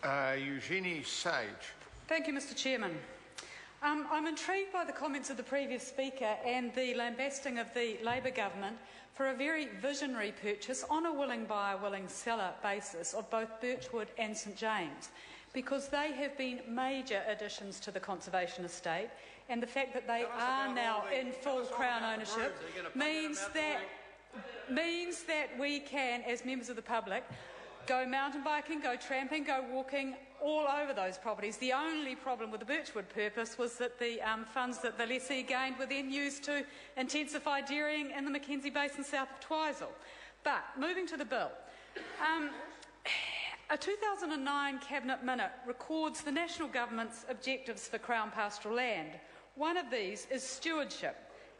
Eugenie Sage. Thank you, Mr Chairman. I'm intrigued by the comments of the previous speaker and the lambasting of the Labor government for a very visionary purchase on a willing buyer, willing seller basis of both Birchwood and St James, because they have been major additions to the conservation estate, and the fact that they are now in full Crown ownership means that we can, as members of the public, go mountain biking, go tramping, go walking all over those properties. The only problem with the Birchwood purpose was that the funds that the lessee gained were then used to intensify dairying in the Mackenzie Basin south of Twizel. But moving to the bill, a 2009 Cabinet Minute records the National Government's objectives for Crown pastoral land. One of these is stewardship,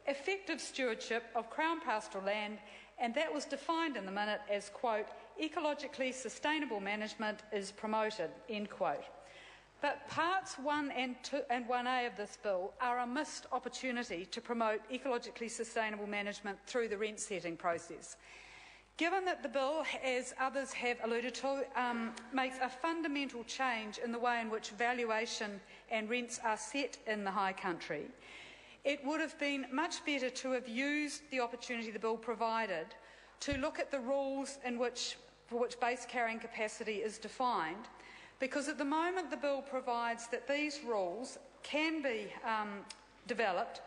effective stewardship of Crown pastoral land, and that was defined in the minute as, quote, ecologically sustainable management is promoted, end quote. But parts 1 and 2 and 1A of this bill are a missed opportunity to promote ecologically sustainable management through the rent setting process. Given that the bill, as others have alluded to, makes a fundamental change in the way in which valuation and rents are set in the high country, it would have been much better to have used the opportunity the bill provided to look at the rules for which base carrying capacity is defined, because at the moment the bill provides that these rules can be developed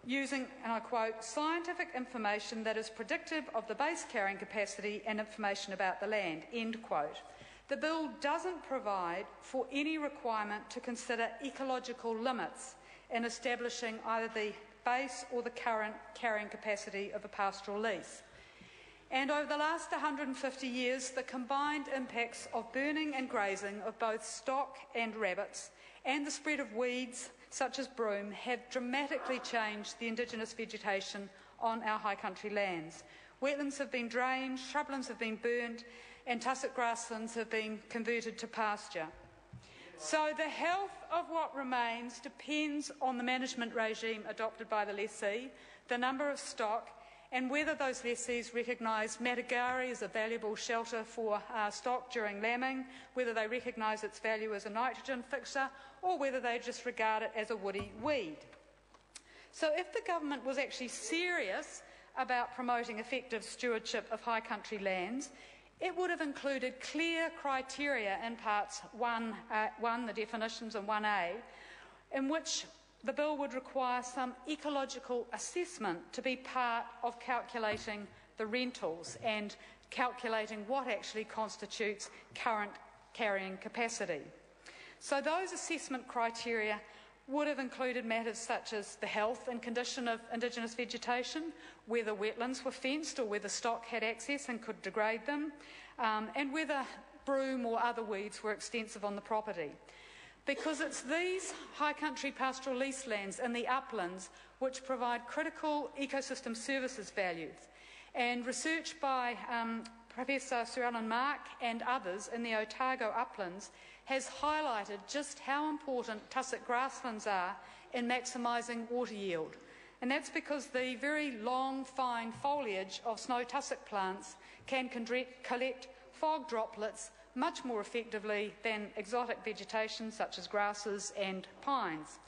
using, and I quote, scientific information that is predictive of the base carrying capacity and information about the land, end quote. The bill doesn't provide for any requirement to consider ecological limits in establishing either the base or the current carrying capacity of a pastoral lease. And over the last 150 years, the combined impacts of burning and grazing of both stock and rabbits and the spread of weeds such as broom have dramatically changed the indigenous vegetation on our high country lands. Wetlands have been drained, shrublands have been burned, and tussock grasslands have been converted to pasture. So the health of what remains depends on the management regime adopted by the lessee, the number of stock, and whether those lessees recognise Matagari as a valuable shelter for stock during lambing, whether they recognise its value as a nitrogen fixer, or whether they just regard it as a woody weed. So if the government was actually serious about promoting effective stewardship of high country lands, it would have included clear criteria in parts 1, the definitions, and 1A, in which the bill would require some ecological assessment to be part of calculating the rentals and calculating what actually constitutes current carrying capacity. So those assessment criteria would have included matters such as the health and condition of indigenous vegetation, whether wetlands were fenced or whether stock had access and could degrade them, and whether broom or other weeds were extensive on the property. Because it's these high country pastoral lease lands in the uplands which provide critical ecosystem services values. And research by Professor Sir Alan Mark and others in the Otago uplands has highlighted just how important tussock grasslands are in maximising water yield. And that's because the very long, fine foliage of snow tussock plants can collect fog droplets much more effectively than exotic vegetation such as grasses and pines.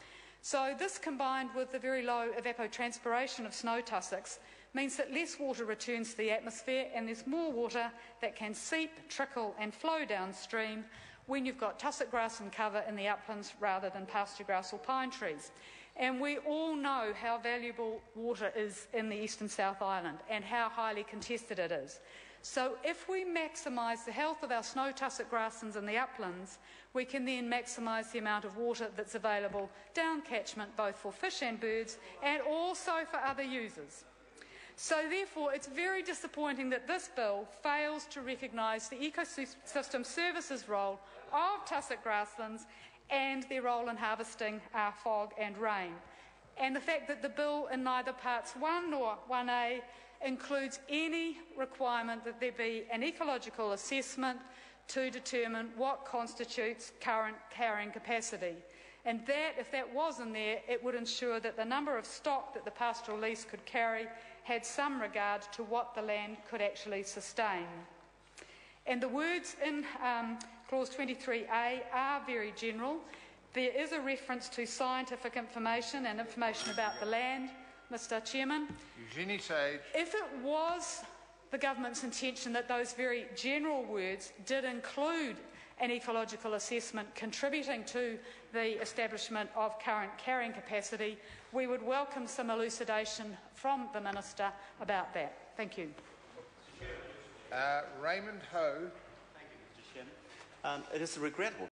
So this, combined with the very low evapotranspiration of snow tussocks, means that less water returns to the atmosphere and there's more water that can seep, trickle and flow downstream when you've got tussock grass and cover in the uplands rather than pasture grass or pine trees. And we all know how valuable water is in the Eastern South Island and how highly contested it is. So if we maximise the health of our snow tussock grasslands in the uplands, we can then maximise the amount of water that's available down catchment, both for fish and birds and also for other users. So therefore, it's very disappointing that this bill fails to recognise the ecosystem services role of tussock grasslands and their role in harvesting fog and rain. And the fact that the bill in neither parts 1 nor 1A includes any requirement that there be an ecological assessment to determine what constitutes current carrying capacity. And that, if that was in there, it would ensure that the number of stock that the pastoral lease could carry had some regard to what the land could actually sustain. And the words in Clause 23A are very general. There is a reference to scientific information and information about the land, Mr. Chairman. Eugenie Sage. If it was the government's intention that those very general words did include an ecological assessment contributing to the establishment of current carrying capacity, we would welcome some elucidation from the Minister about that. Thank you. Raymond Ho. Thank you, Mr. Chairman. It is regrettable